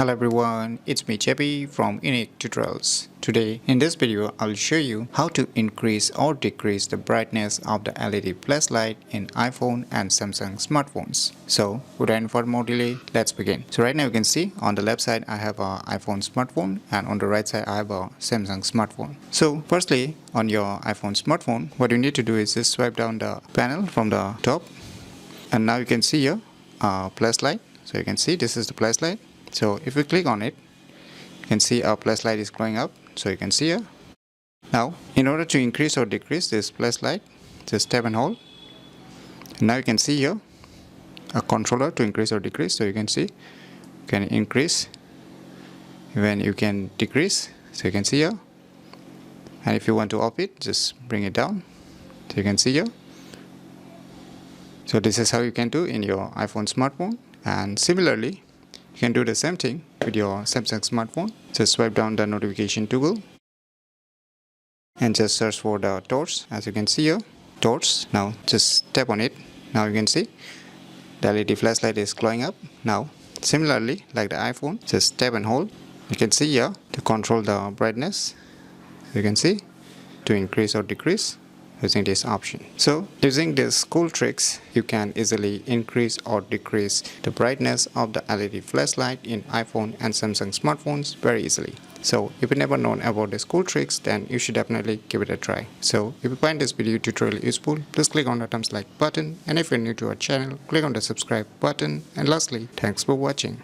Hello everyone, it's me JP from UniqueTutorials. Today in this video I'll show you how to increase or decrease the brightness of the LED flashlight in iPhone and Samsung smartphones. So without any further more delay, let's begin. So right now you can see on the left side I have an iPhone smartphone and on the right side I have a Samsung smartphone. So firstly, on your iPhone smartphone, what you need to do is just swipe down the panel from the top, and now you can see here a flashlight. So you can see this is the flashlight. So if we click on it, you can see our flashlight is glowing up. So you can see here. Now, in order to increase or decrease this flashlight, just tap and hold. And now you can see here a controller to increase or decrease. So you can see you can increase, when you can decrease. So you can see here. And if you want to off it, just bring it down. So you can see here. So this is how you can do in your iPhone smartphone. And similarly, you can do the same thing with your Samsung smartphone. Just swipe down the notification toggle and just search for the torch. As you can see here, torch. Now just tap on it. Now you can see the LED flashlight is glowing up. Now similarly, like the iPhone, just tap and hold. You can see here to control the brightness. You can see to increase or decrease using this option. So using these cool tricks, you can easily increase or decrease the brightness of the LED flashlight in iPhone and Samsung smartphones very easily. So if you never known about these cool tricks, then you should definitely give it a try. So if you find this video tutorial useful, please click on the thumbs like button, and if you're new to our channel, click on the subscribe button, and lastly, thanks for watching.